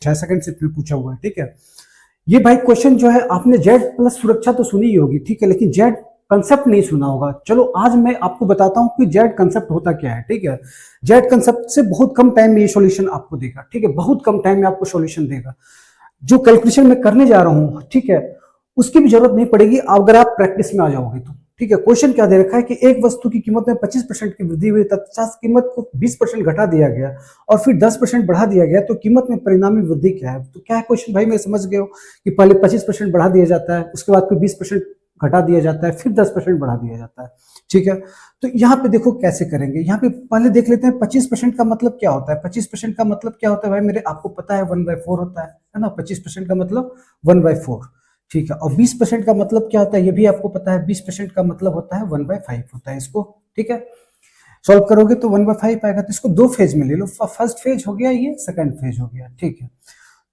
Second shift में पूछा हुआ है, ठीक है। ये भाई क्वेश्चन जो है, आपने जेड प्लस सुरक्षा तो सुनी ही होगी, ठीक है, लेकिन जेड कंसेप्ट नहीं सुना होगा। चलो आज मैं आपको बताता हूं कि जेड कंसेप्ट होता क्या है, ठीक है। जेड कंसेप्ट से बहुत कम टाइम में ये सॉल्यूशन आपको देगा, ठीक है, बहुत कम टाइम में आपको सॉल्यूशन देगा। जो कैलकुलेशन मैं करने जा रहा हूं, ठीक है, उसकी भी जरूरत नहीं पड़ेगी अगर आप प्रैक्टिस में आ जाओगे तो, ठीक है। क्वेश्चन क्या दे रखा है कि एक वस्तु की कीमत में 25% की वृद्धि हुई, तत्पश्चात कीमत को 20% घटा दिया गया और फिर 10% बढ़ा दिया गया, तो कीमत में परिणामी वृद्धि क्या है। तो क्या है क्वेश्चन भाई, मैं समझ गए हो कि पहले 25% बढ़ा दिया जाता है, उसके बाद फिर 20% घटा दिया जाता है, फिर 10% बढ़ा दिया जाता है, ठीक है। तो यहाँ पे देखो कैसे करेंगे। यहाँ पे पहले देख लेते हैं 25% का मतलब क्या होता है। 25% का मतलब क्या होता है भाई मेरे, आपको पता है 1/4 होता है ना। 25% का मतलब 1/4, ठीक है। और 20% का मतलब क्या होता है, ये भी आपको पता है। 20% का मतलब होता है 1/5 होता है इसको, ठीक है। सॉल्व करोगे तो 1/5 आएगा। तो इसको दो फेज में ले लो, फर्स्ट फेज हो गया, ये सेकंड फेज हो गया, ठीक है।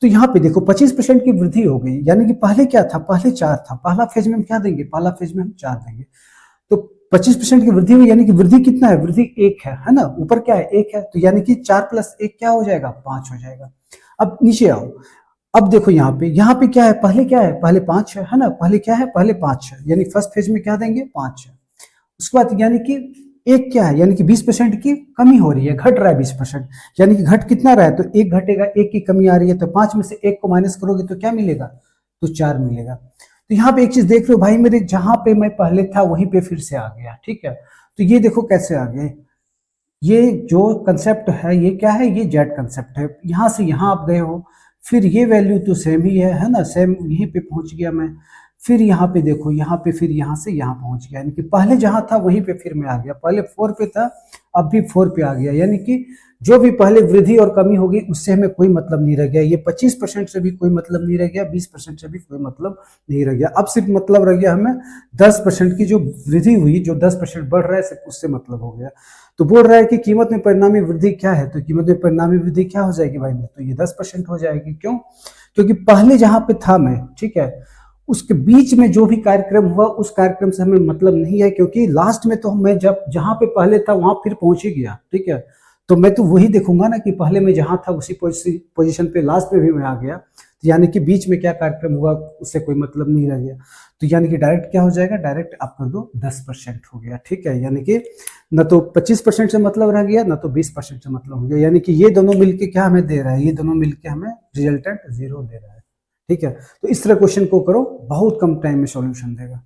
तो यहाँ पे देखो 25% की वृद्धि हो गई, यानी कि पहले क्या था, पहले 4 था। पहला फेज में हम क्या देंगे, पहला फेज में हम 4 देंगे। तो 25% की वृद्धि हुई, यानी कि वृद्धि कितना है, वृद्धि 1 है ना। ऊपर क्या है, 1 है, तो यानी कि 4 + 1 क्या हो जाएगा, 5 हो जाएगा। अब नीचे आओ, अब देखो यहाँ पे क्या है, पहले क्या है, पहले 5 है ना। पहले क्या है, पहले 5 है, यानी फर्स्ट फेज में क्या देंगे, 5 है। उसके बाद यानी कि एक क्या है, यानी कि 20% की कमी हो रही है, घट रहा है 20%, यानी कि घट कितना रहा है, तो एक घटेगा, एक की कमी आ रही है, तो 5 में से 1 को माइनस करोगे तो क्या मिलेगा, तो 4 मिलेगा। तो यहाँ पे एक चीज देख रहे हो भाई मेरे, जहां पे मैं पहले था वहीं पे फिर से आ गया, ठीक है। तो ये देखो कैसे आ गए, ये जो कंसेप्ट है ये क्या है, ये जेड कंसेप्ट है। यहां से यहां आप गए हो, फिर ये वैल्यू तो सेम ही है ना, सेम यहीं पे पहुंच गया मैं। फिर यहाँ पे देखो, यहाँ पे फिर यहाँ से यहाँ पहुंच गया, यानी कि पहले जहां था वहीं पे फिर मैं आ गया। पहले 4 पे था, अब भी 4 पे आ गया, यानी कि जो भी पहले वृद्धि और कमी होगी उससे हमें कोई मतलब नहीं रह गया। ये 25% से भी कोई मतलब नहीं रह गया, 20% से भी कोई मतलब नहीं रह गया। अब सिर्फ मतलब रह गया हमें 10% की जो वृद्धि हुई, जो 10% बढ़ रहा है, सिर्फ उससे मतलब हो गया। तो बोल रहा है कि कीमत में परिणामी वृद्धि क्या है, तो कीमत में परिणामी वृद्धि क्या हो जाएगी भाई, तो ये 10% हो जाएगी। क्यों, क्योंकि पहले जहां पे था मैं, ठीक है, उसके बीच में जो भी कार्यक्रम हुआ उस कार्यक्रम से हमें मतलब नहीं है, क्योंकि लास्ट में तो मैं जब जहां पे पहले था वहां फिर पहुंच ही गया, ठीक है। तो मैं तो वही देखूंगा ना कि पहले मैं जहां था उसी पोजीशन पे लास्ट में भी मैं आ गया, तो यानी कि बीच में क्या कार्यक्रम हुआ उससे कोई मतलब नहीं रह गया। तो यानी कि डायरेक्ट क्या हो जाएगा, डायरेक्ट आप कर दो 10% हो गया, ठीक है। यानी कि न तो 25% से मतलब रह गया, न तो 20% से मतलब हो गया, यानी कि ये दोनों मिलके क्या हमें दे रहा है, ये दोनों मिलके हमें रिजल्टेंट 0 दे रहा है, ठीक है। तो इस तरह क्वेश्चन को करो, बहुत कम टाइम में सॉल्यूशन देगा।